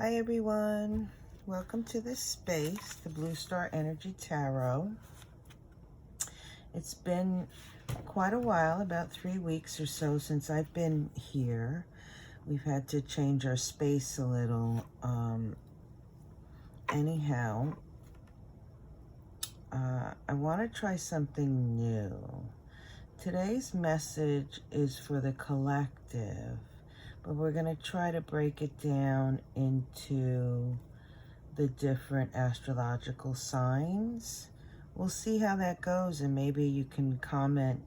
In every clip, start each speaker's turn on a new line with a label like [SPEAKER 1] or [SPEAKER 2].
[SPEAKER 1] Hi everyone, welcome to this space, the Blue Star Energy Tarot. It's been quite a while, about 3 weeks or so since I've been here. We've had to change our space a little. Anyhow, I want to try something new. Today's message is for the collective, but we're going to try to break it down into the different astrological signs. We'll see how that goes, and maybe you can comment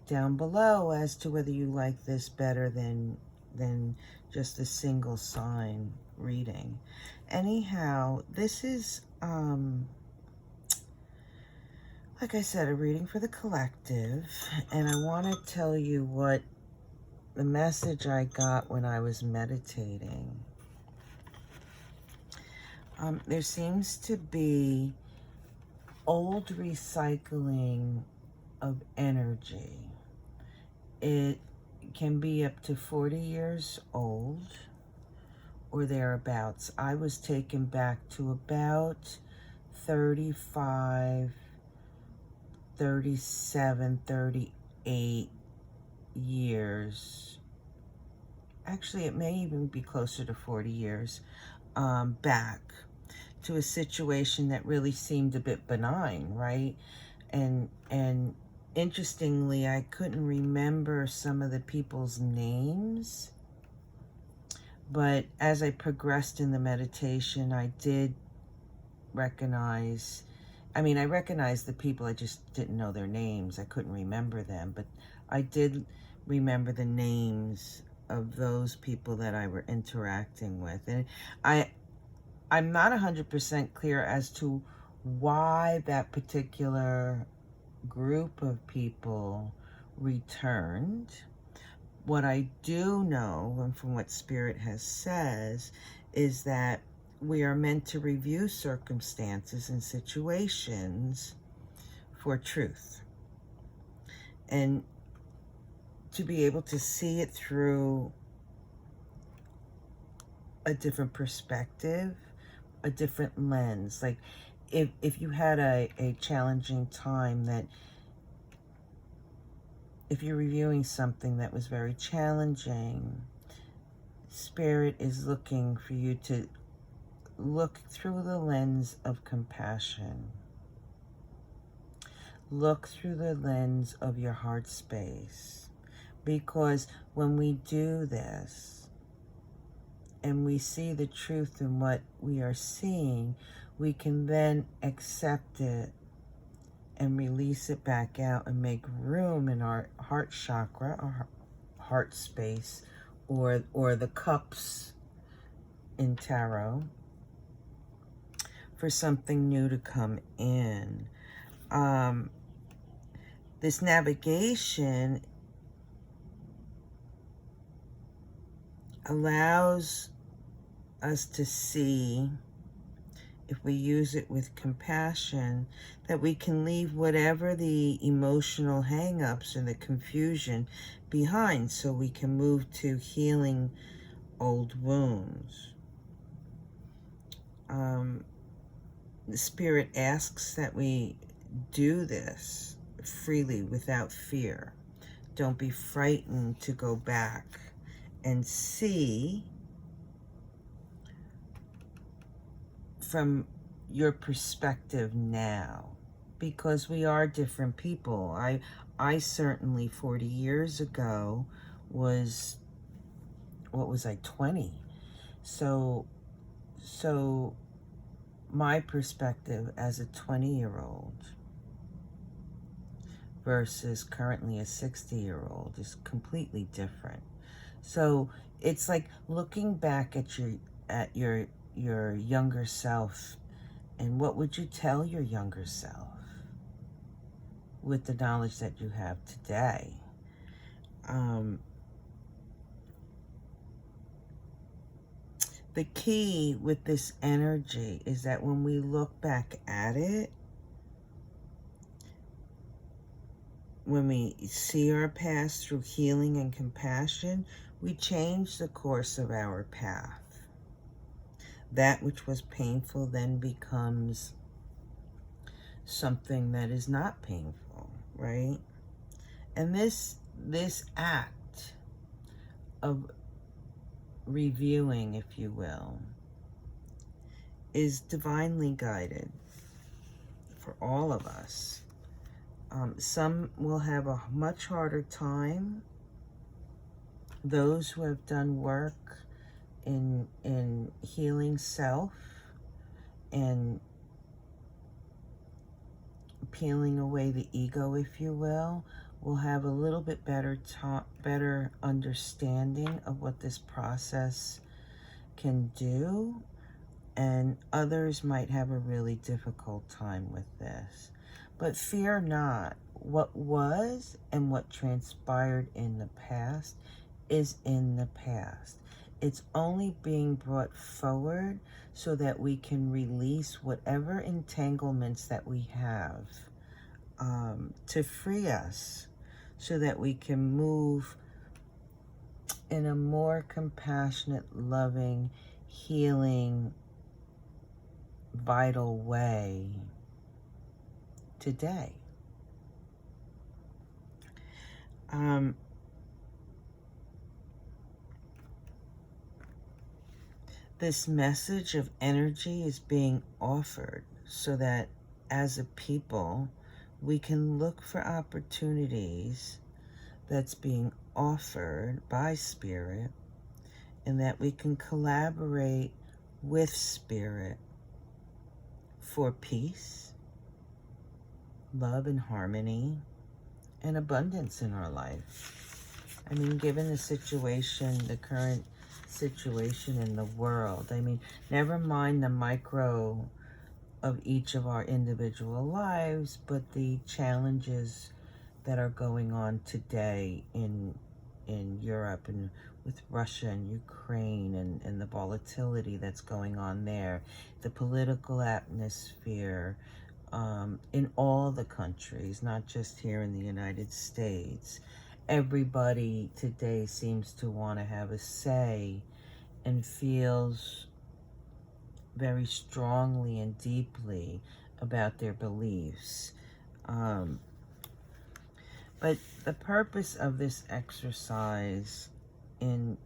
[SPEAKER 1] down below as to whether you like this better than just a single sign reading. Anyhow, this is like I said, a reading for the collective, and I want to tell you what the message I got when I was meditating. There seems to be old recycling of energy. It can be up to 40 years old or thereabouts. I was taken back to about 35, 37, 38 years. Actually, it may even be closer to 40 years back to a situation that really seemed a bit benign, right? And interestingly, I couldn't remember some of the people's names, but as I progressed in the meditation, I did recognize, I recognized the people, I just didn't know their names. I couldn't remember them, but I did remember the names of those people that I were interacting with. And I'm not 100% clear as to why that particular group of people returned. What I do know, and from what Spirit has says, is that we are meant to review circumstances and situations for truth, and to be able to see it through a different perspective, a different lens. Like if you had a challenging time, that if you're reviewing something that was very challenging, Spirit is looking for you to look through the lens of compassion. Look through the lens of your heart space. Because when we do this, and we see the truth in what we are seeing, we can then accept it and release it back out and make room in our heart chakra, our heart space, or the cups in tarot, for something new to come in. This navigation allows us to see, if we use it with compassion, that we can leave whatever the emotional hang-ups and the confusion behind, so we can move to healing old wounds. The Spirit asks that we do this freely, without fear. Don't be frightened to go back and see from your perspective now, because we are different people. I certainly 40 years ago was, what was I, 20? So my perspective as a 20-year-old versus currently a 60-year-old is completely different. So it's like looking back at your younger self, and what would you tell your younger self with the knowledge that you have today? The key with this energy is that when we look back at it, when we see our past through healing and compassion, we change the course of our path. that which was painful then becomes something that is not painful, right? And this act of reviewing, if you will, is divinely guided for all of us. Some will have a much harder time. Those who have done work in healing self and peeling away the ego, if you will have a little bit better understanding of what this process can do, and others might have a really difficult time with this. But fear not. What was and what transpired in the past is in the past. It's only being brought forward so that we can release whatever entanglements that we have, to free us, so that we can move in a more compassionate, loving, healing, vital way today. This message of energy is being offered so that as a people, we can look for opportunities that's being offered by Spirit, and that we can collaborate with Spirit for peace, love, and harmony, and abundance in our life. I mean, given the situation, the current situation in the world, I mean, never mind the micro of each of our individual lives, but the challenges that are going on today in Europe, and with Russia and Ukraine, and the volatility that's going on there, the political atmosphere in all the countries, not just here in the United States. Everybody today seems to want to have a say and feels very strongly and deeply about their beliefs. But the purpose of this exercise in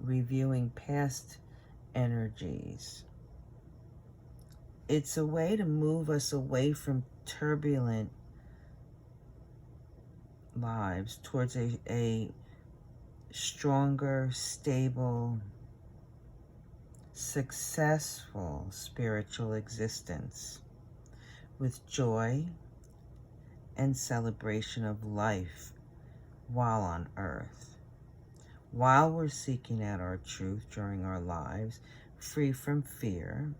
[SPEAKER 1] reviewing past energies, it's a way to move us away from turbulent lives towards a stronger, stable, successful spiritual existence with joy and celebration of life while on earth, while we're seeking out our truth during our lives, free from fear.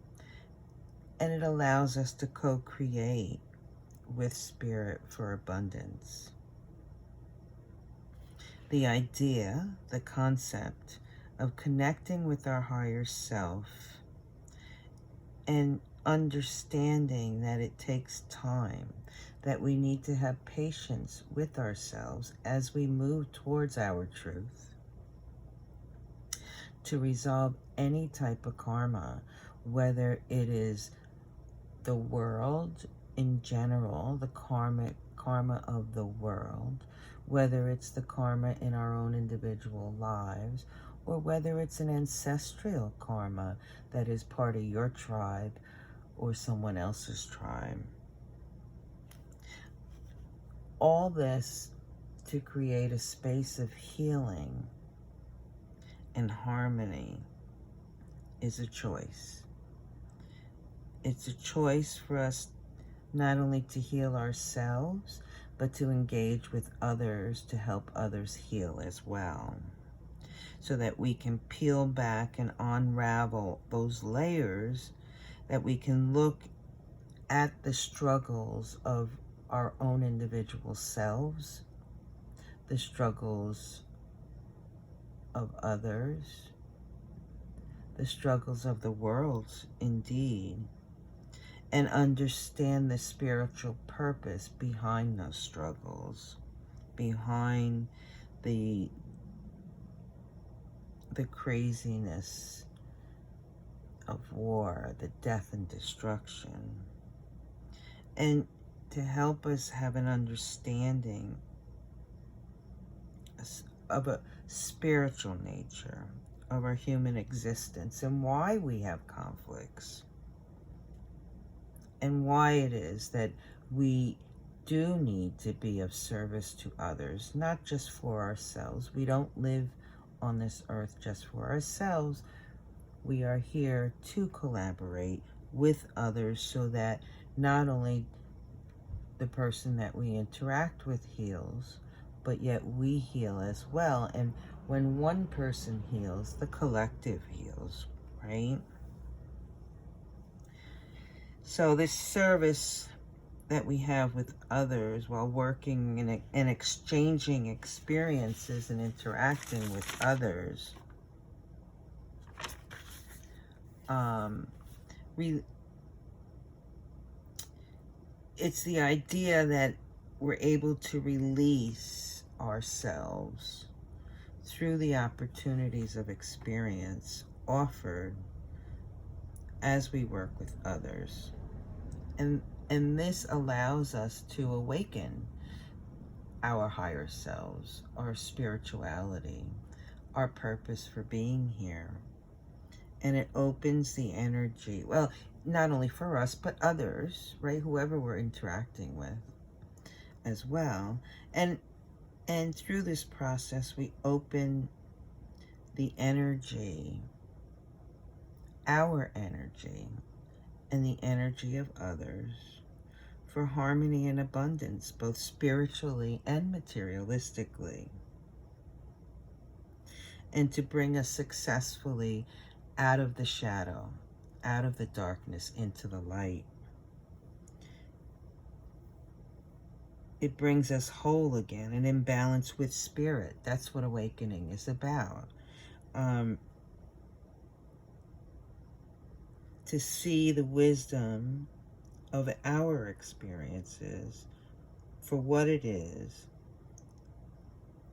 [SPEAKER 1] And it allows us to co-create with Spirit for abundance. The idea, the concept of connecting with our higher self and understanding that it takes time, that we need to have patience with ourselves as we move towards our truth, to resolve any type of karma, whether it is the world in general, the karma of the world, whether it's the karma in our own individual lives, or whether it's an ancestral karma that is part of your tribe or someone else's tribe. All this to create a space of healing and harmony is a choice. It's a choice for us not only to heal ourselves, but to engage with others to help others heal as well, so that we can peel back and unravel those layers, that we can look at the struggles of our own individual selves, the struggles of others, the struggles of the world, indeed, and understand the spiritual purpose behind those struggles, behind the craziness of war, the death and destruction. And to help us have an understanding of a spiritual nature of our human existence and why we have conflicts and why it is that we do need to be of service to others, not just for ourselves. We don't live on this earth just for ourselves. We are here to collaborate with others so that not only the person that we interact with heals, but yet we heal as well. And when one person heals, the collective heals, right? So this service that we have with others while working and exchanging experiences and interacting with others, it's the idea that we're able to release ourselves through the opportunities of experience offered as we work with others. And this allows us to awaken our higher selves, our spirituality, our purpose for being here. And it opens the energy, well, not only for us, but others, right? Whoever we're interacting with as well. And through this process, we open the energy, our energy, and the energy of others for harmony and abundance, both spiritually and materialistically, and to bring us successfully out of the shadow, out of the darkness, into the light. It brings us whole again and in balance with spirit. That's what awakening is about. To see the wisdom of our experiences for what it is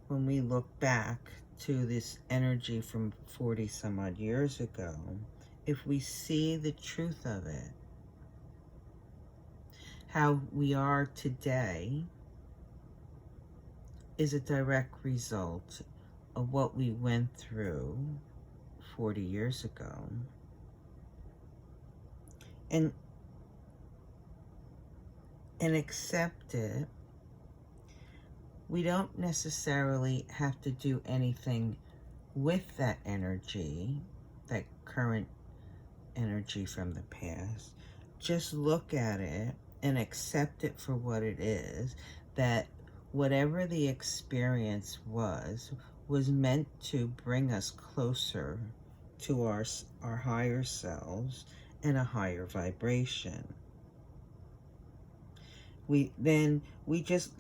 [SPEAKER 1] when we look back to this energy from 40 some odd years ago. If we see the truth of it, how we are today is a direct result of what we went through 40 years ago. And accept it. We don't necessarily have to do anything with that energy, that current energy from the past. Just look at it and accept it for what it is, that whatever the experience was meant to bring us closer to our higher selves and a higher vibration. We just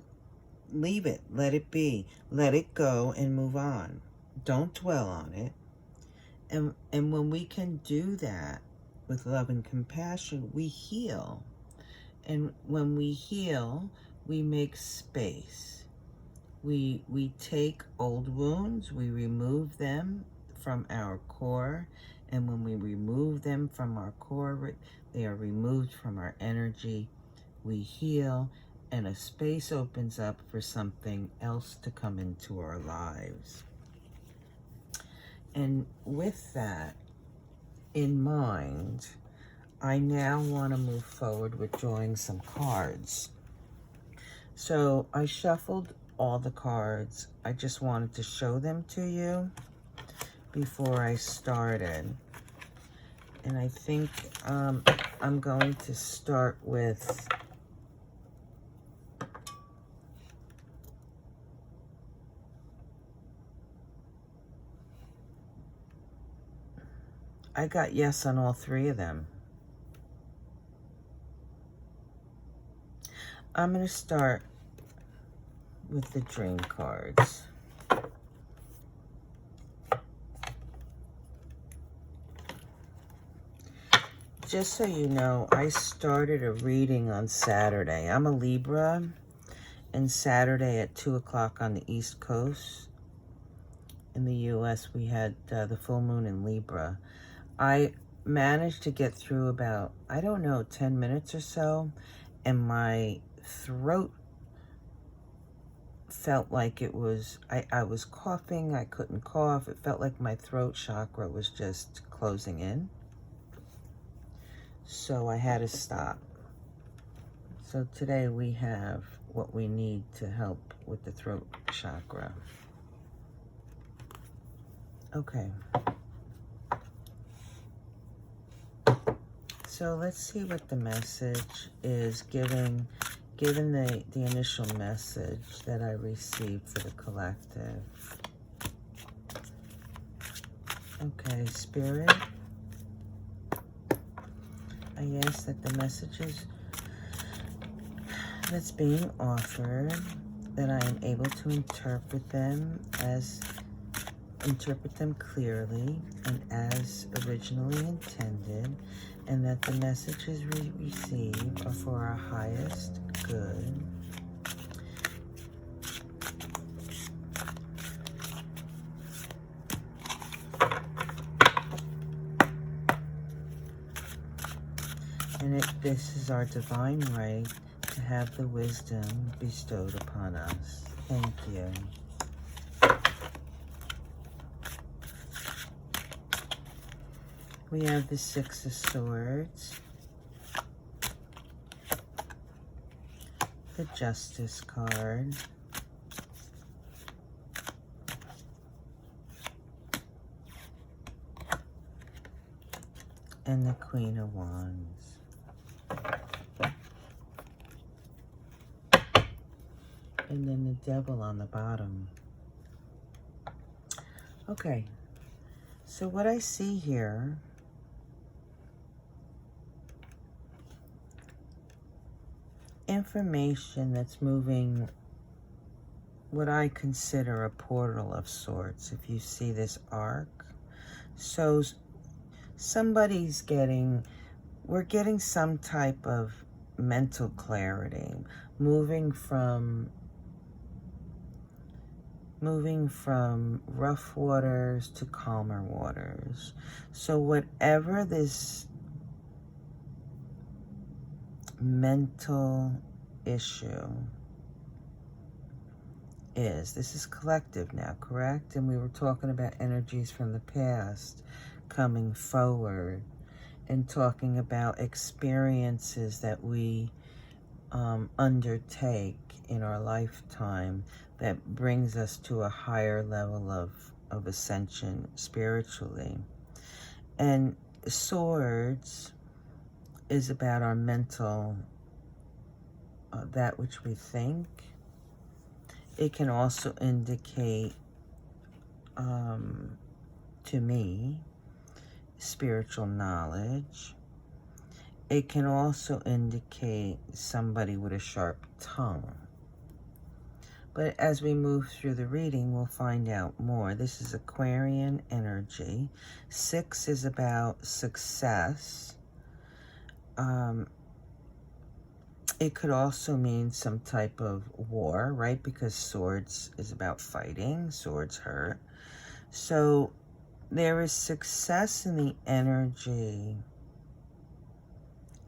[SPEAKER 1] leave it, let it be, let it go and move on. Don't dwell on it. And when we can do that with love and compassion, we heal. And when we heal, we make space. We take old wounds, we remove them from our core, and when we remove them from our core, they are removed from our energy. We heal, and a space opens up for something else to come into our lives. And with that in mind, I now want to move forward with drawing some cards. So I shuffled all the cards. I just wanted to show them to you before I started. And I think I'm going to start with I got yes on all three of them. I'm going to start with the dream cards. Just so you know, I started a reading on Saturday. I'm a Libra, and Saturday at 2 o'clock on the East Coast in the U.S., we had the full moon in Libra. I managed to get through about, I don't know, 10 minutes or so, and my throat felt like it was, I was coughing, I couldn't cough. It felt like my throat chakra was just closing in. So I had to stop. So today we have what we need to help with the throat chakra. Okay. So let's see what the message is given the initial message that I received for the collective. Okay, Spirit, I ask that the messages that's being offered, that I am able to interpret them clearly and as originally intended, and that the messages we receive are for our highest good. And this is our divine right to have the wisdom bestowed upon us. Thank you. We have the Six of Swords, the Justice card, and the Queen of Wands. And then the Devil on the bottom. Okay, so what I see here information that's moving, what I consider a portal of sorts, if you see this arc. So we're getting some type of mental clarity, moving from rough waters to calmer waters. So whatever this mental issue is, this is collective now, correct? And we were talking about energies from the past coming forward and talking about experiences that we undertake in our lifetime that brings us to a higher level of ascension spiritually. And swords is about our mental, that which we think. It can also indicate, to me, spiritual knowledge. It can also indicate somebody with a sharp tongue. But as we move through the reading, we'll find out more. This is Aquarian energy. 6 is about success. It could also mean some type of war, right? Because swords is about fighting. Swords hurt. So there is success in the energy,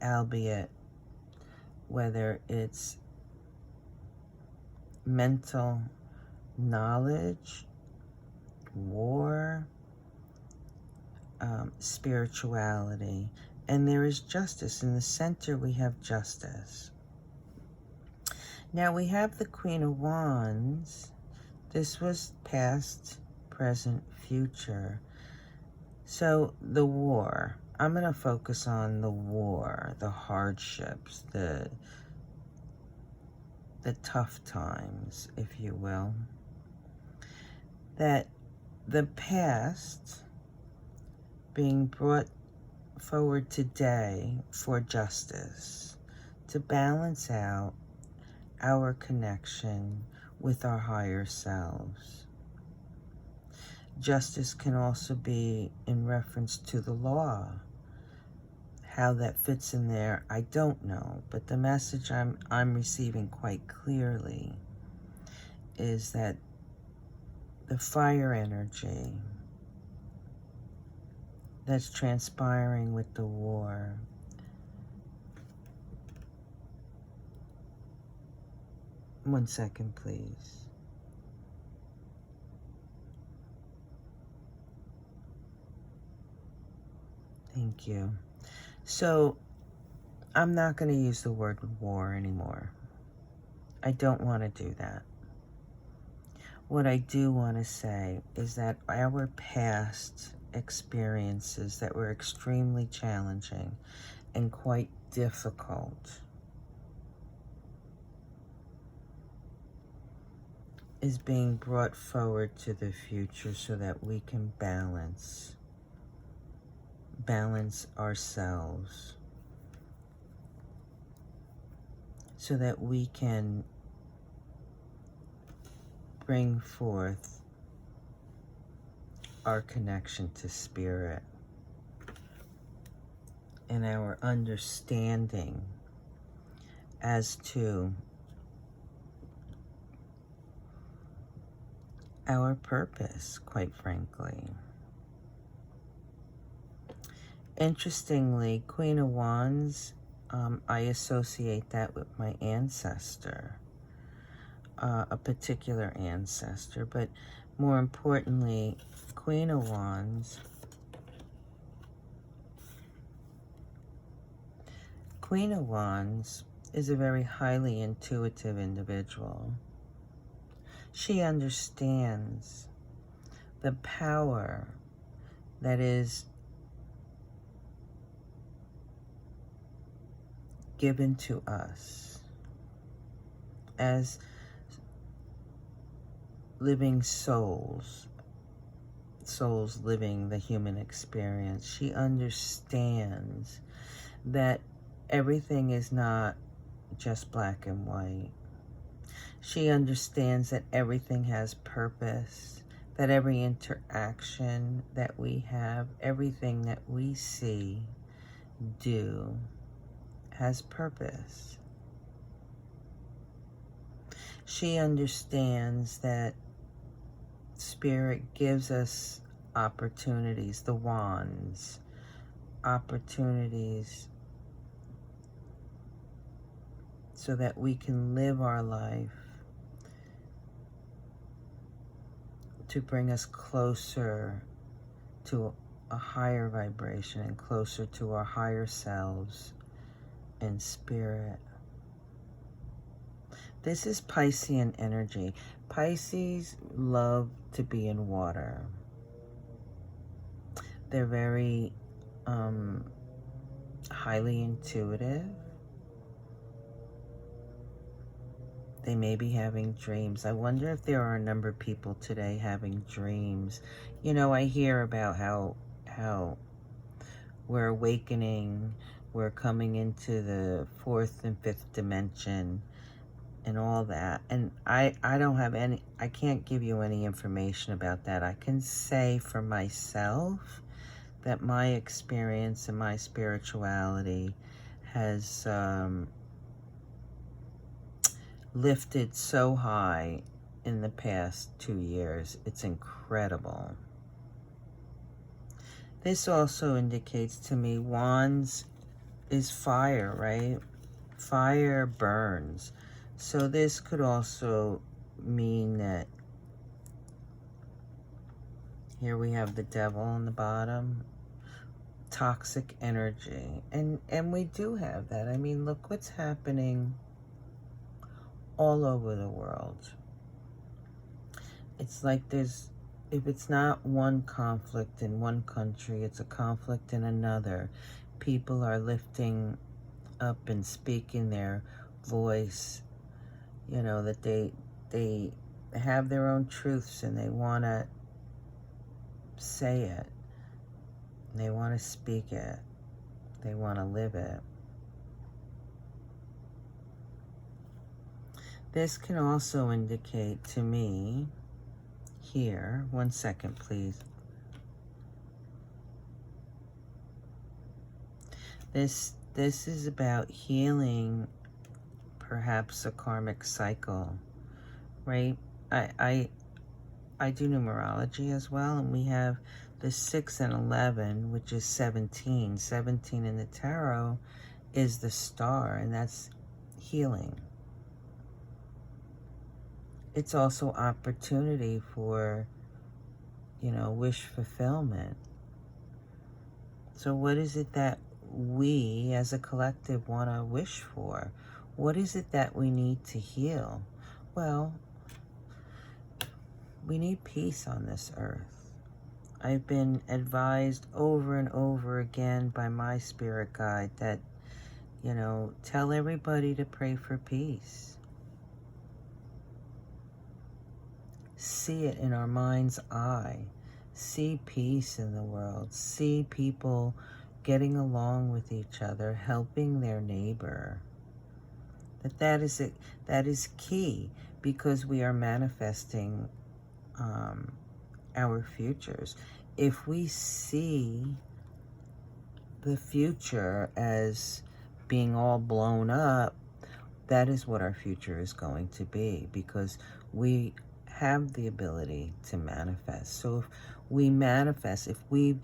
[SPEAKER 1] albeit whether it's mental knowledge, war, spirituality. And there is justice. In the center, we have justice. Now, we have the Queen of Wands. This was past, present, future. So, the war. I'm going to focus on the war, the hardships, the tough times, if you will. That the past being brought forward today for justice, to balance out our connection with our higher selves. Justice can also be in reference to the law. How that fits in there, I don't know. But the message I'm receiving quite clearly is that the fire energy that's transpiring with the war. One second, please. Thank you. So, I'm not going to use the word war anymore. I don't want to do that. What I do want to say is that our past experiences that were extremely challenging and quite difficult is being brought forward to the future so that we can balance ourselves, so that we can bring forth our connection to spirit and our understanding as to our purpose, quite frankly. Interestingly, Queen of Wands, I associate that with my ancestor, a particular ancestor, but more importantly, Queen of Wands. Queen of Wands is a very highly intuitive individual. She understands the power that is given to us as living souls living the human experience. She understands that everything is not just black and white. She understands that everything has purpose, that every interaction that we have, everything that we see, do, has purpose. She understands that Spirit gives us opportunities, the wands, opportunities so that we can live our life to bring us closer to a higher vibration and closer to our higher selves in spirit. This is Piscean energy. Pisces love to be in water. They're very highly intuitive. They may be having dreams. I wonder if there are a number of people today having dreams. You know, I hear about how we're awakening, we're coming into the fourth and fifth dimension and all that. And I don't have any, I can't give you any information about that. I can say for myself that my experience and my spirituality has lifted so high in the past 2 years. It's incredible. This also indicates to me wands is fire, right? Fire burns. So this could also mean that here we have the devil on the bottom, toxic energy. And we do have that. I mean, look what's happening all over the world. It's like there's, if it's not one conflict in one country, it's a conflict in another. People are lifting up and speaking their voice, you know, that they have their own truths and they want to say it. They want to speak it. They want to live it. This can also indicate to me here, one second please. This is about healing perhaps a karmic cycle, right? I do numerology as well, and we have The 6 and 11, which is 17. 17 in the tarot is the star, and that's healing. It's also opportunity for, you know, wish fulfillment. So what is it that we as a collective want to wish for? What is it that we need to heal? Well, we need peace on this earth. I've been advised over and over again by my spirit guide that, you know, tell everybody to pray for peace. See it in our mind's eye. See peace in the world. See people getting along with each other, helping their neighbor. That is it. That is key, because we are manifesting our futures. If we see the future as being all blown up, that is what our future is going to be, because we have the ability to manifest. So if we manifest, if we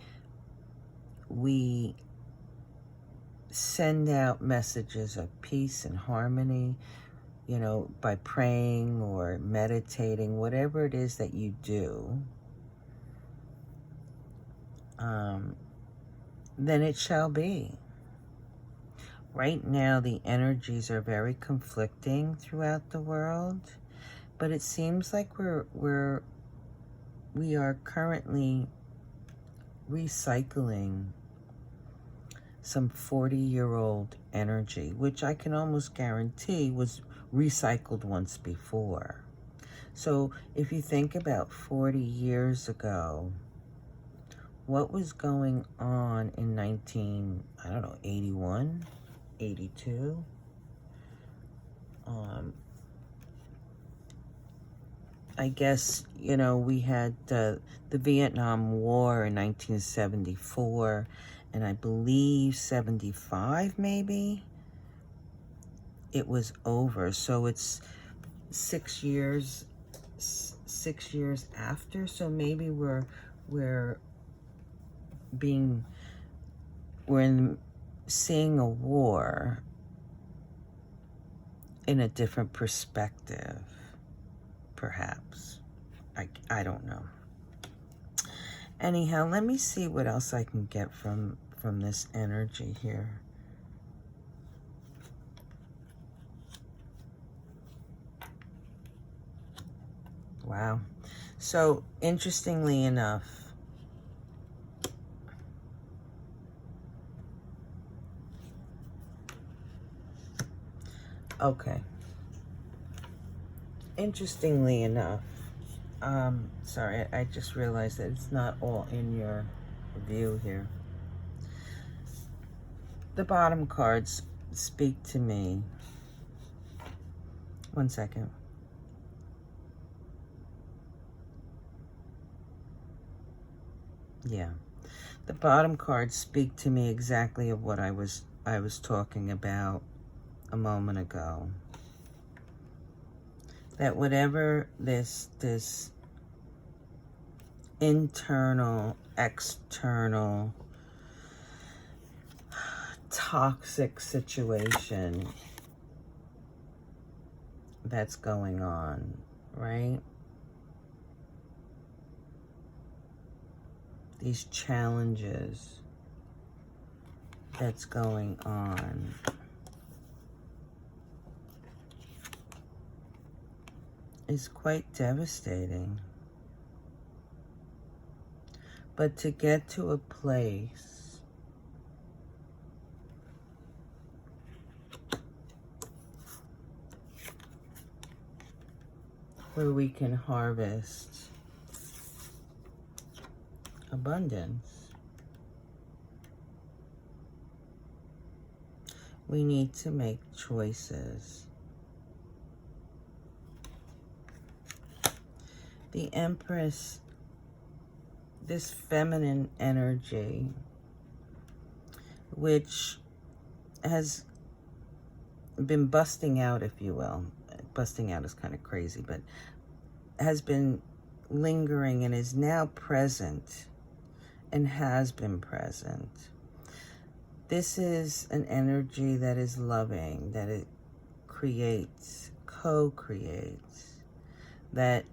[SPEAKER 1] send out messages of peace and harmony, you know, by praying or meditating, whatever it is that you do, then it shall be. Right now, the energies are very conflicting throughout the world, but it seems like we are currently recycling some 40-year-old energy, which I can almost guarantee was recycled once before. So if you think about 40 years ago, what was going on in 81, 82? I guess, you know, we had the Vietnam War in 1974, and I believe 75 maybe, it was over. So it's 6 years after. So maybe we're seeing a war in a different perspective, perhaps. I don't know. Anyhow, let me see what else I can get from this energy here. Wow. So, interestingly enough, okay. Interestingly enough, sorry, I just realized that it's not all in your view here. The bottom cards speak to me. One second. Yeah. The bottom cards speak to me exactly of what I was talking about a moment ago. That whatever this internal, external, toxic situation that's going on, right? These challenges that's going on. Is quite devastating. But to get to a place where we can harvest abundance, we need to make choices. The Empress, this feminine energy, which has been busting out, if you will. Busting out is kind of crazy, but has been lingering and is now present and has been present. This is an energy that is loving, that it creates, co-creates, that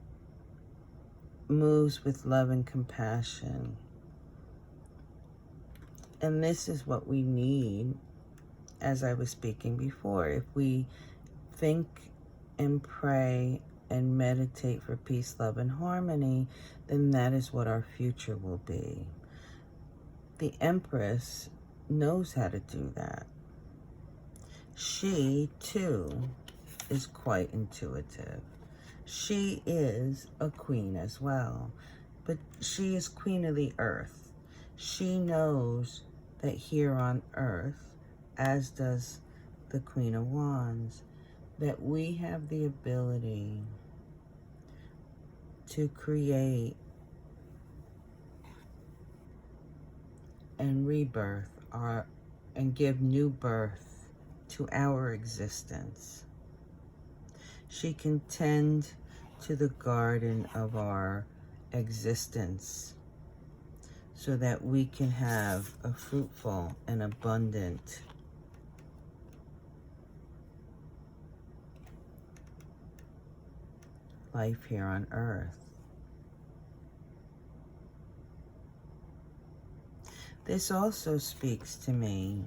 [SPEAKER 1] moves with love and compassion. And this is what we need, as I was speaking before. If we think and pray and meditate for peace, love, and harmony, then that is what our future will be. The Empress knows how to do that. She, too, is quite intuitive. She is a queen as well, but she is queen of the earth. She knows that here on earth, as does the Queen of Wands, that we have the ability to create and rebirth and give new birth to our existence. She can tend to the garden of our existence so that we can have a fruitful and abundant life here on earth. This also speaks to me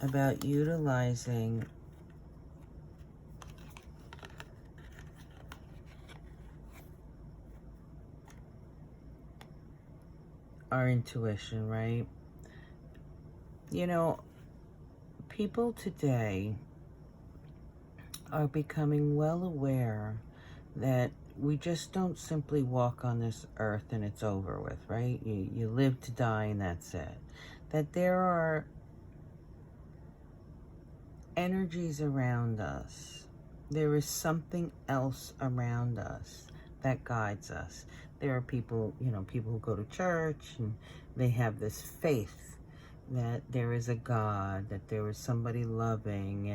[SPEAKER 1] about utilizing our intuition, right? You know, people today are becoming well aware that we just don't simply walk on this earth and it's over with, right? You live to die and that's it. That there are energies around us. There is something else around us that guides us. There are people, people who go to church and they have this faith that there is a God, that there is somebody loving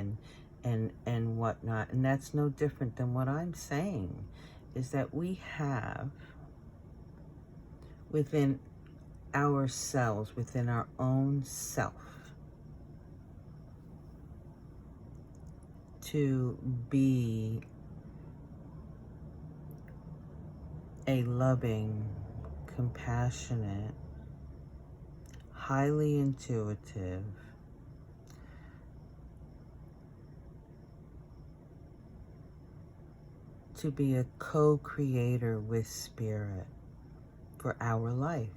[SPEAKER 1] and whatnot. And that's no different than what I'm saying, is that we have within ourselves, within our own self, to be a loving, compassionate, highly intuitive, to be a co-creator with spirit for our life.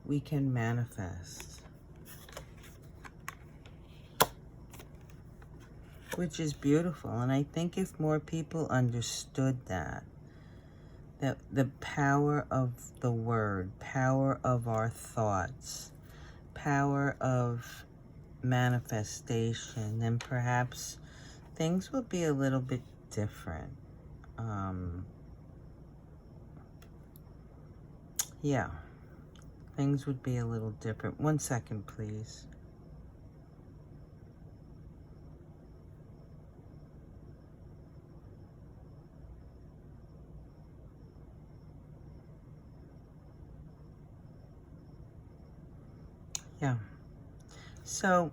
[SPEAKER 1] We can manifest, which is beautiful. And I think if more people understood that the power of the word, power of our thoughts, power of manifestation, then perhaps things would be a little bit different. Yeah, things would be a little different. 1 second, please. Yeah. So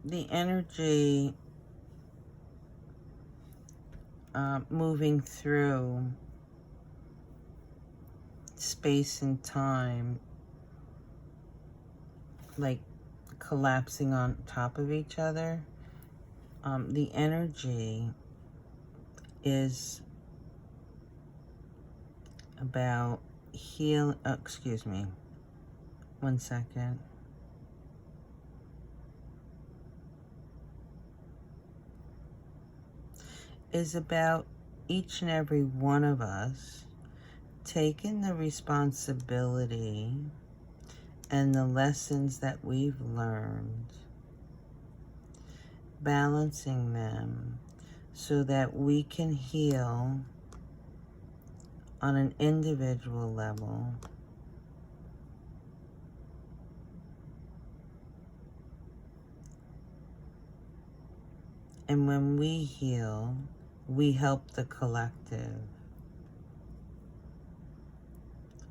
[SPEAKER 1] the energy moving through space and time, like collapsing on top of each other, the energy is about excuse me, 1 second. Is about each and every one of us taking the responsibility and the lessons that we've learned, balancing them so that we can heal on an individual level, and when we heal, we help the collective.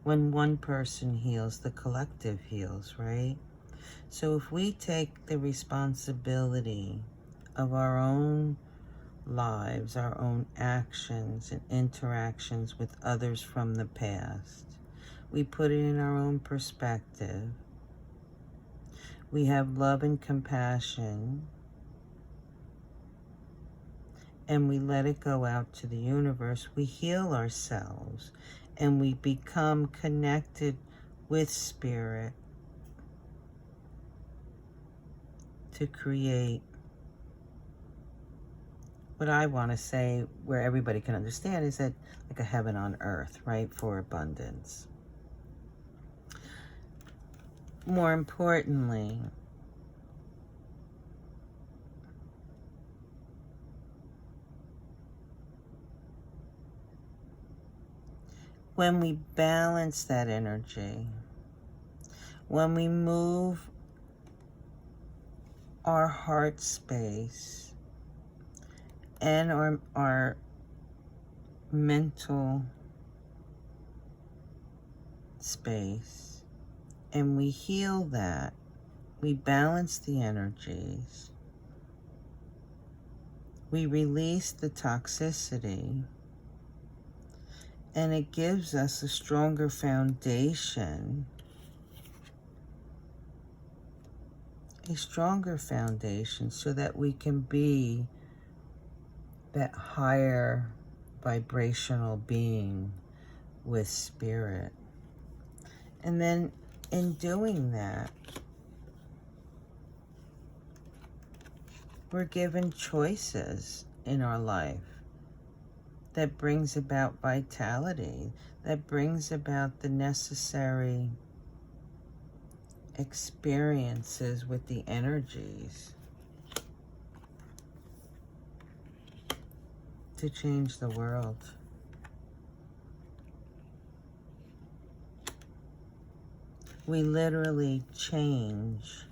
[SPEAKER 1] When one person heals, the collective heals, right? So if we take the responsibility of our own lives, our own actions and interactions with others from the past, we put it in our own perspective, we have love and compassion, and we let it go out to the universe, we heal ourselves and we become connected with spirit to create what I want to say, where everybody can understand, is that like a heaven on earth, right, for abundance. More importantly, when we balance that energy, when we move our heart space and our mental space, and we heal that, we balance the energies, we release the toxicity, and it gives us a stronger foundation, so that we can be that higher vibrational being with spirit. And then in doing that, we're given choices in our life that brings about vitality, that brings about the necessary experiences with the energies to change the world. We literally change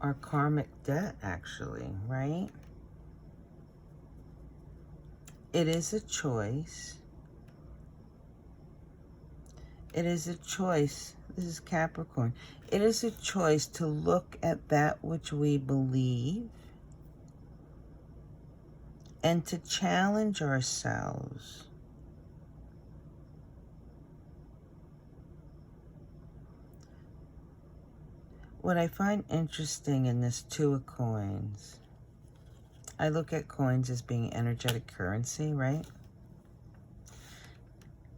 [SPEAKER 1] our karmic debt, actually, right? It is a choice. It is a choice. This is Capricorn. It is a choice to look at that which we believe and to challenge ourselves what I find interesting in this Two of Coins, I look at coins as being energetic currency, right?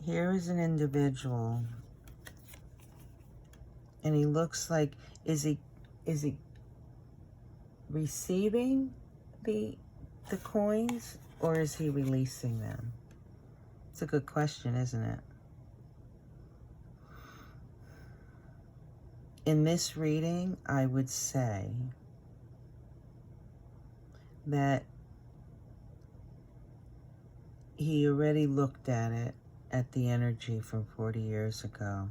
[SPEAKER 1] Here is an individual, and he looks like, is he receiving the coins, or is he releasing them? It's a good question, isn't it? In this reading, I would say that he already looked at it, at the energy from 40 years ago.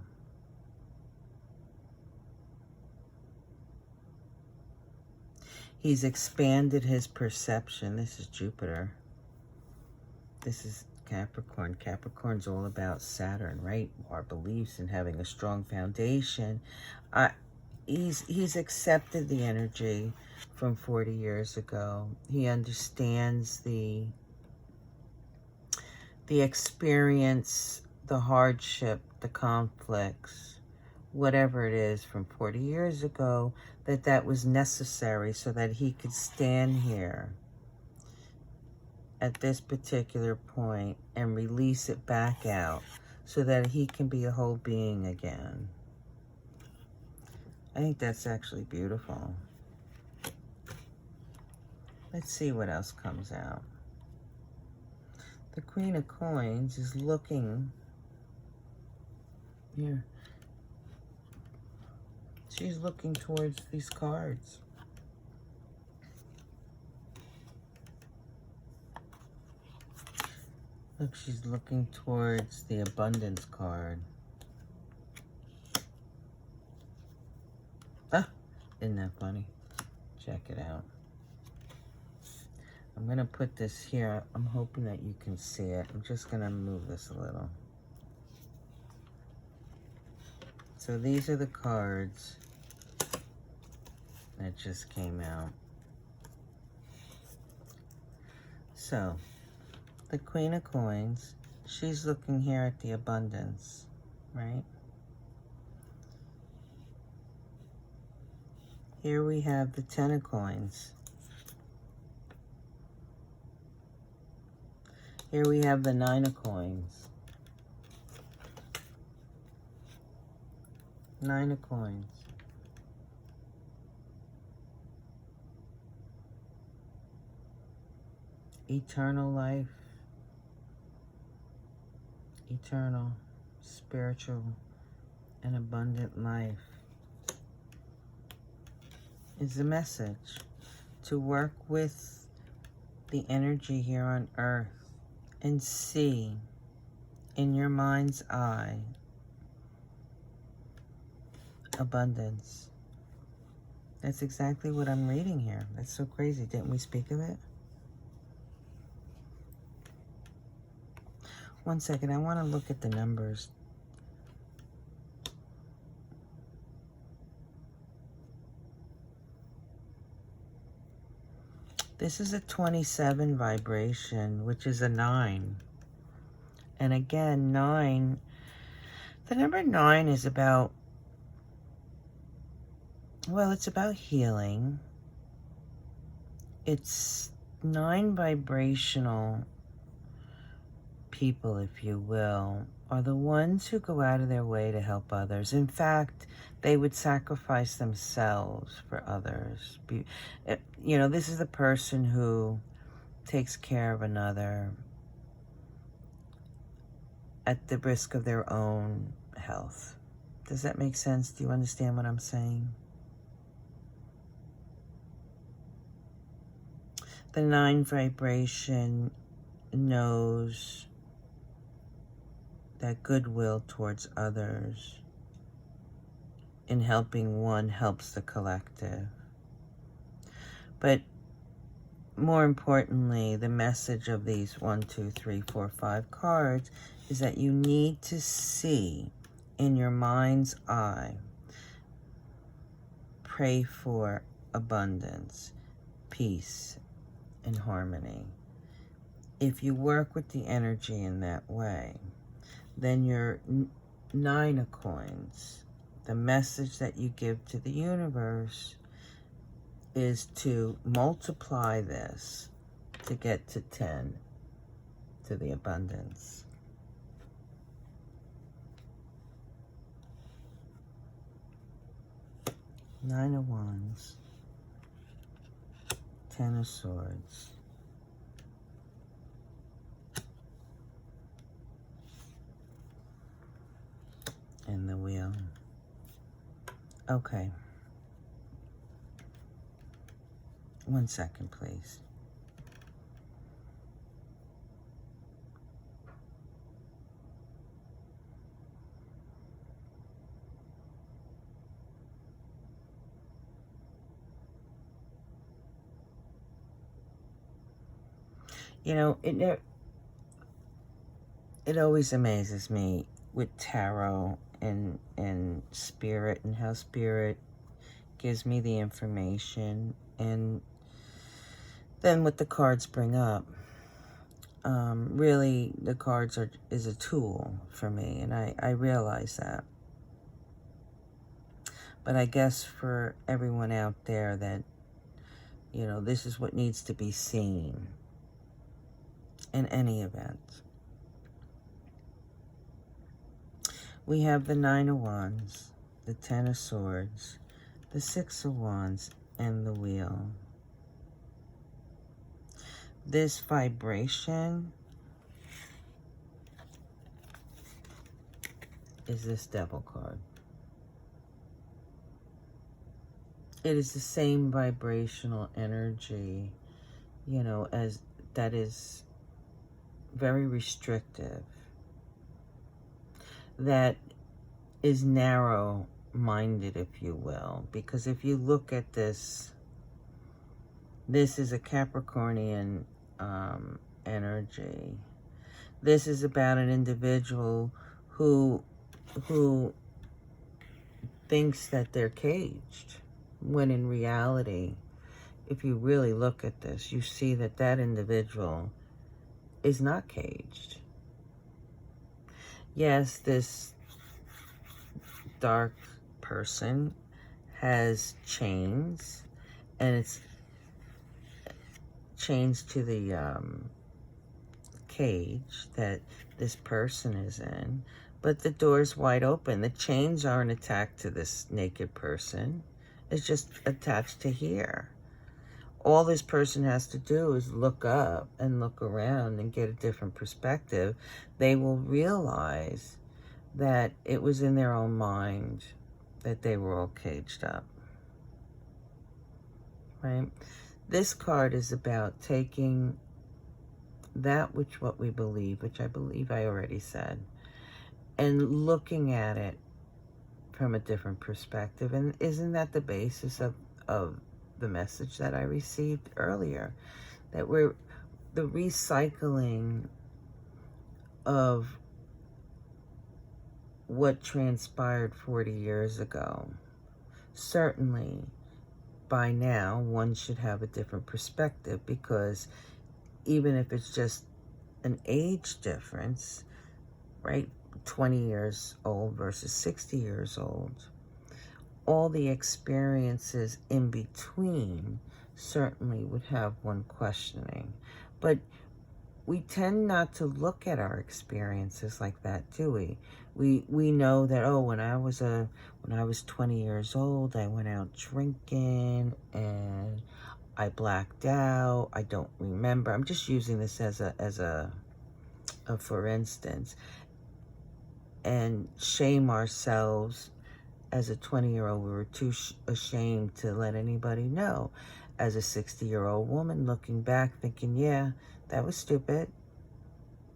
[SPEAKER 1] He's expanded his perception. This is Jupiter. This is Capricorn. Capricorn's all about Saturn, right? Our beliefs and having a strong foundation. He's accepted the energy from 40 years ago. He understands the experience, the hardship, the conflicts, whatever it is from 40 years ago, that was necessary so that he could stand here at this particular point and release it back out so that he can be a whole being again. I think that's actually beautiful. Let's see what else comes out. The Queen of Coins is looking here. She's looking towards these cards. Look, she's looking towards the abundance card. Ah, isn't that funny? Check it out. I'm going to put this here. I'm hoping that you can see it. I'm just going to move this a little. So these are the cards that just came out. So, the Queen of Coins, she's looking here at the abundance, right? Here we have the Ten of Coins. Here we have the Nine of Coins. Nine of Coins. Eternal life. Eternal, spiritual, and abundant life is the message. To work with the energy here on earth and see in your mind's eye abundance. That's exactly what I'm reading here. That's so crazy. Didn't we speak of it? One second. I want to look at the numbers. This is a 27 vibration, which is a 9. And again, 9, the number 9 is about, well, it's about healing. It's 9 vibrational people, if you will, are the ones who go out of their way to help others. In fact, they would sacrifice themselves for others. You know, this is the person who takes care of another at the risk of their own health. Does that make sense? Do you understand what I'm saying? The 9 vibration knows that goodwill towards others in helping one helps the collective. But more importantly, the message of these 1, 2, 3, 4, 5 cards is that you need to see in your mind's eye, pray for abundance, peace, and harmony. If you work with the energy in that way, then your 9 of Coins, the message that you give to the universe is to multiply this to get to 10, to the abundance. Nine of Wands, 10 of Swords, and the Wheel. Okay. One second, please. You know, it always amazes me with tarot and spirit, and how spirit gives me the information, and then what the cards bring up. Really, the cards is a tool for me, and I realize that. But I guess for everyone out there that, you know, this is what needs to be seen in any event. We have the 9 of Wands, the 10 of Swords, the 6 of Wands, and the Wheel. This vibration is this Devil card. It is the same vibrational energy, you know, as that is very restrictive, that is narrow-minded, if you will. Because if you look at this This is a Capricornian energy. This is about an individual who thinks that they're caged, when in reality, if you really look at this, you see that that individual is not caged. Yes, this dark person has chains, and it's chains to the cage that this person is in, but the door's wide open. The chains aren't attached to this naked person. It's just attached to here. All this person has to do is look up and look around and get a different perspective. They will realize that it was in their own mind that they were all caged up, right? This card is about taking that what we believe, which I believe I already said, and looking at it from a different perspective. And isn't that the basis of the message that I received earlier? That we're the recycling of what transpired 40 years ago. Certainly, by now, one should have a different perspective, because even if it's just an age difference, right? 20 years old versus 60 years old. All the experiences in between certainly would have one questioning. But we tend not to look at our experiences like that, do we? We know that, oh, when I was 20 years old, I went out drinking and I blacked out. I don't remember. I'm just using this as a for instance, and shame ourselves. As a 20-year-old, we were too ashamed to let anybody know. As a 60-year-old woman, looking back, thinking, yeah, that was stupid.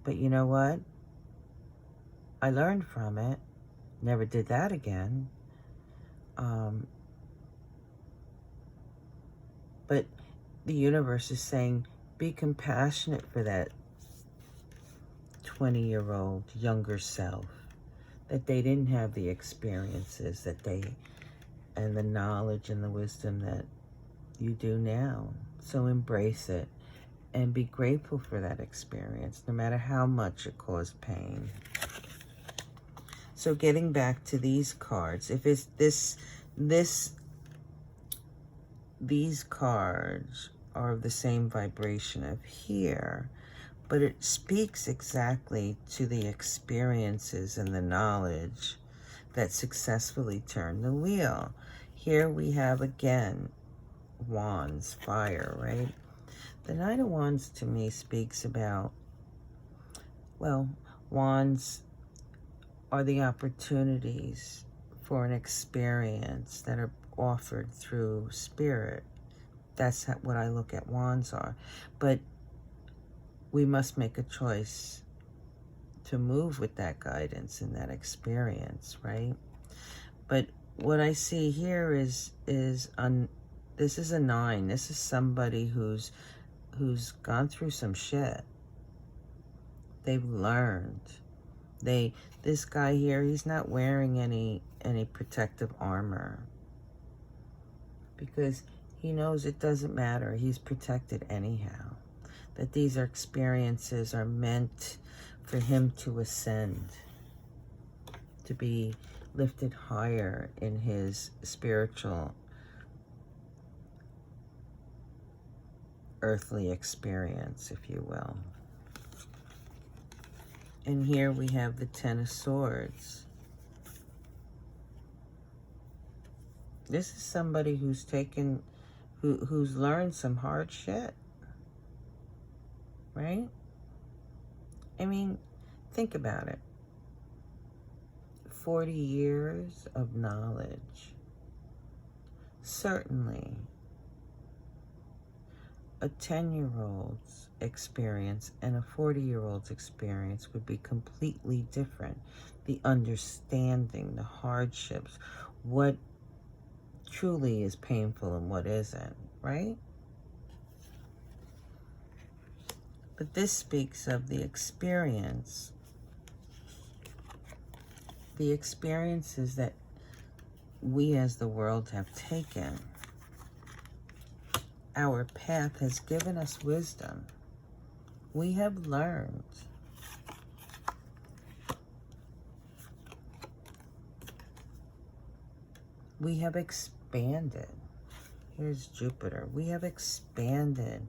[SPEAKER 1] But you know what? I learned from it. Never did that again. But the universe is saying, be compassionate for that 20-year-old younger self, that they didn't have the experiences that they, and the knowledge and the wisdom that you do now. So embrace it and be grateful for that experience, no matter how much it caused pain. So getting back to these cards, if it's these cards are of the same vibration of here, but it speaks exactly to the experiences and the knowledge that successfully turned the wheel. Here we have, again, wands, fire, right? The Knight of Wands to me speaks about, well, wands are the opportunities for an experience that are offered through spirit. That's what I look at wands are. But we must make a choice to move with that guidance and that experience, right? But what I see here is this is a 9. This is somebody who's gone through some shit. They've learned. This guy here, he's not wearing any protective armor, because he knows it doesn't matter. He's protected anyhow. That these experiences are meant for him to ascend, to be lifted higher in his spiritual, earthly experience, if you will. And here we have the 10 of Swords. This is somebody who's who's learned some hard shit, right? I mean, think about it. 40 years of knowledge. Certainly, a 10-year-old's experience and a 40-year-old's experience would be completely different. The understanding, the hardships, what truly is painful and what isn't, right? But this speaks of the experience. The experiences that we as the world have taken. Our path has given us wisdom. We have learned. We have expanded. Here's Jupiter. We have expanded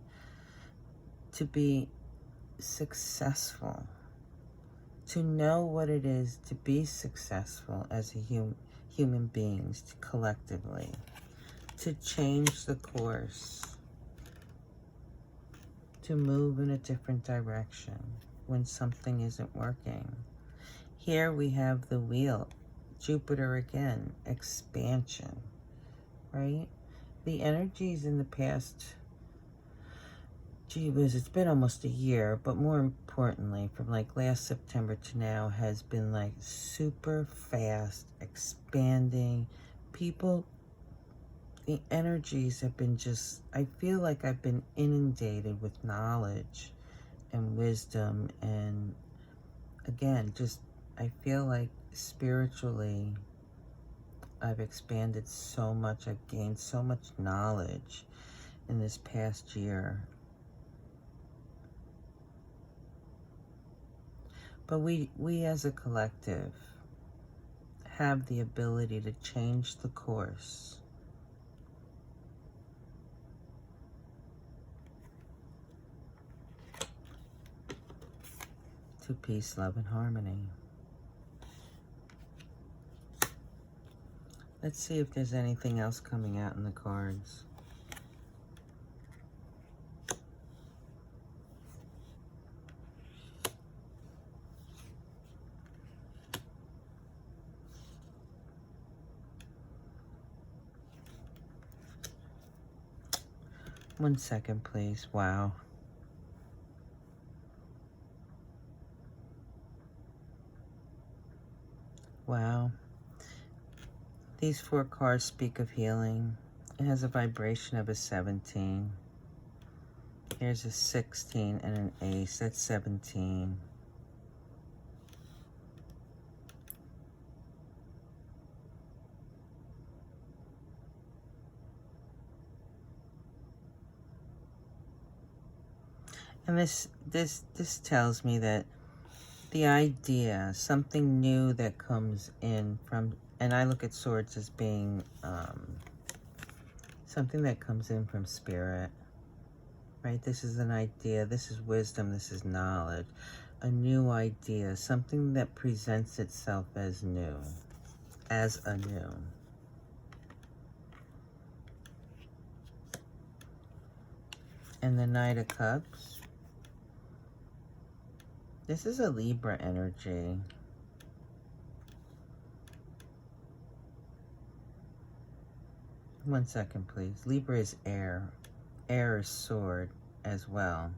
[SPEAKER 1] to be successful, to know what it is to be successful as human beings, collectively, to change the course, to move in a different direction when something isn't working. Here we have the wheel, Jupiter again, expansion, right? The energies in the past, gee whiz, it's been almost a year, but more importantly, from like last September to now, has been like super fast, expanding. People, the energies have been just, I feel like I've been inundated with knowledge and wisdom, and again, just, I feel like spiritually, I've expanded so much, I've gained so much knowledge in this past year. But we as a collective have the ability to change the course. To peace, love, and harmony. Let's see if there's anything else coming out in the cards. One second, please. Wow. Wow. These 4 cards speak of healing. It has a vibration of a 17. Here's a 16 and an ace. That's 17. And this tells me that the idea, something new that comes in from, and I look at swords as being something that comes in from spirit, right? This is an idea, this is wisdom, this is knowledge, a new idea, something that presents itself as new, as anew. And the Knight of Cups. This is a Libra energy. One second, please. Libra is air. Air is sword as well.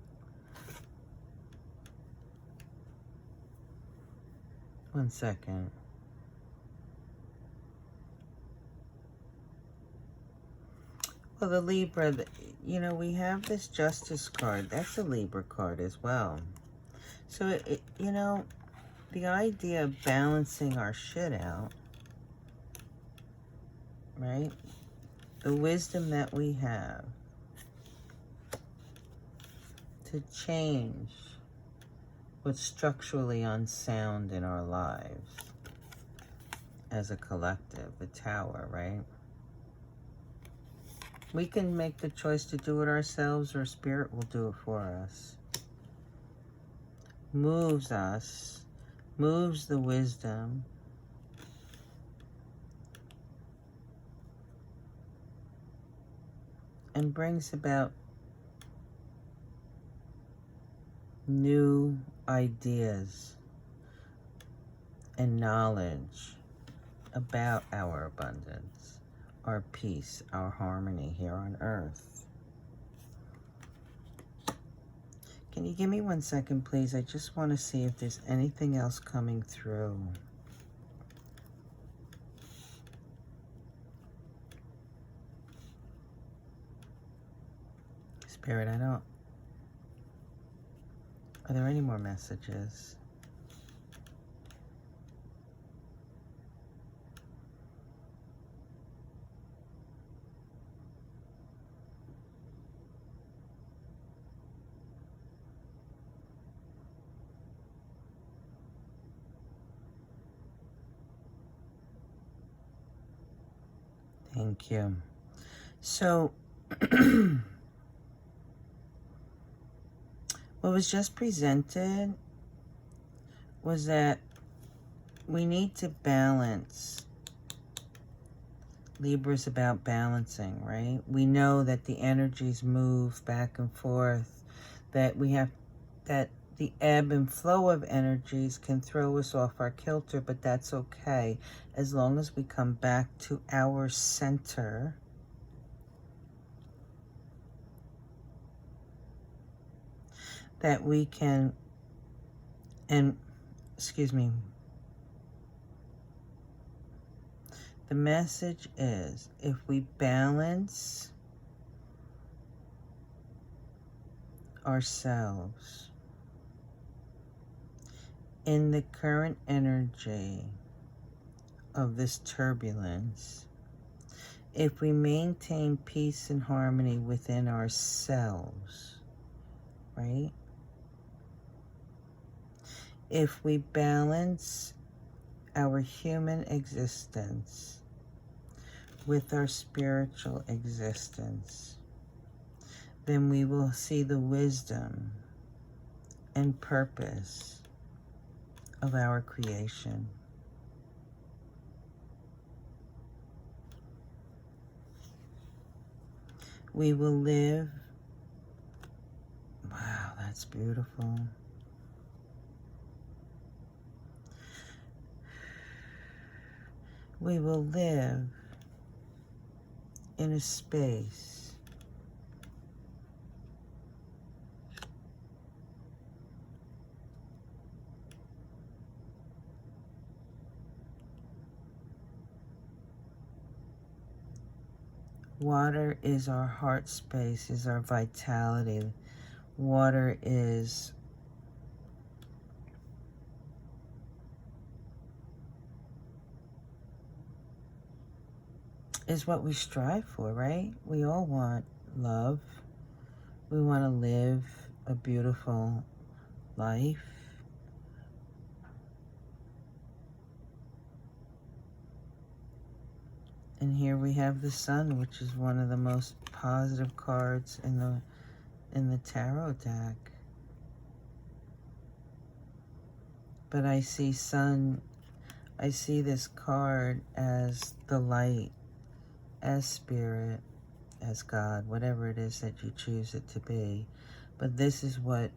[SPEAKER 1] One second. Well, the Libra, you know, we have this Justice card. That's a Libra card as well. So, you know, the idea of balancing our shit out, right? The wisdom that we have to change what's structurally unsound in our lives as a collective, the Tower, right? We can make the choice to do it ourselves, or Spirit will do it for us. Moves us, moves the wisdom, and brings about new ideas and knowledge about our abundance, our peace, our harmony here on earth. Can you give me 1 second, please? I just want to see if there's anything else coming through. Spirit, I don't... Are there any more messages? Thank you. So, what was just presented was that we need to balance. Libra is about balancing, right? We know that the energies move back and forth, that the ebb and flow of energies can throw us off our kilter, but that's okay as long as we come back to our center. That we can, and excuse me, the message is, if we balance ourselves in the current energy of this turbulence, if we maintain peace and harmony within ourselves, right? If we balance our human existence with our spiritual existence, then we will see the wisdom and purpose of our creation. We will live, wow, that's beautiful. We will live in a space water is our heart space, is our vitality. Water is what we strive for, right? We all want love. We want to live a beautiful life. And here we have the sun, which is one of the most positive cards in the tarot deck. But I see sun, I see this card as the light, as spirit, as God, whatever it is that you choose it to be. But this is what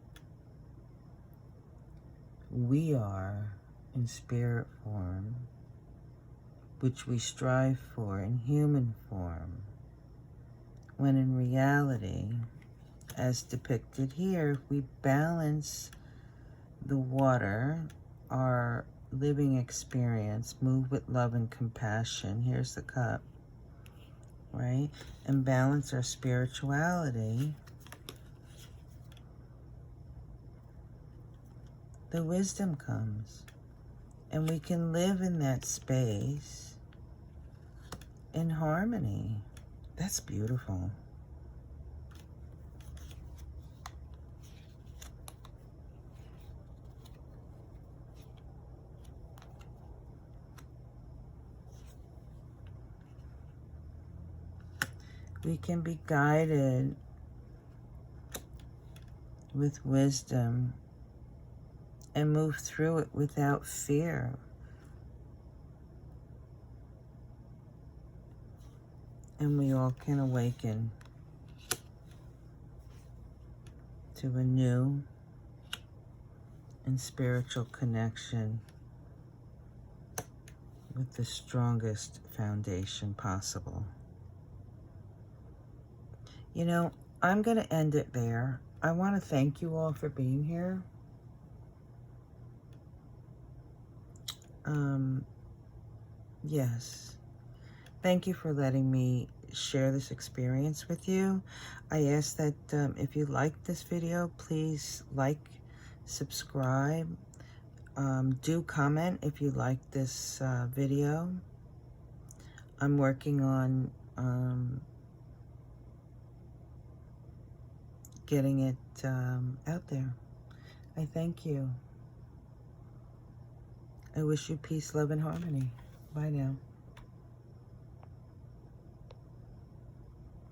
[SPEAKER 1] we are in spirit form, which we strive for in human form, when in reality, as depicted here, if we balance the water, our living experience, move with love and compassion, here's the cup, right? And balance our spirituality, the wisdom comes. And we can live in that space in harmony. That's beautiful. We can be guided with wisdom and move through it without fear. And we all can awaken to a new and spiritual connection with the strongest foundation possible. You know, I'm going to end it there. I want to thank you all for being here. Yes. Thank you for letting me share this experience with you. I ask that if you like this video, please like, subscribe. Do comment if you like this video. I'm working on getting it out there. I thank you. I wish you peace, love, and harmony. Bye now.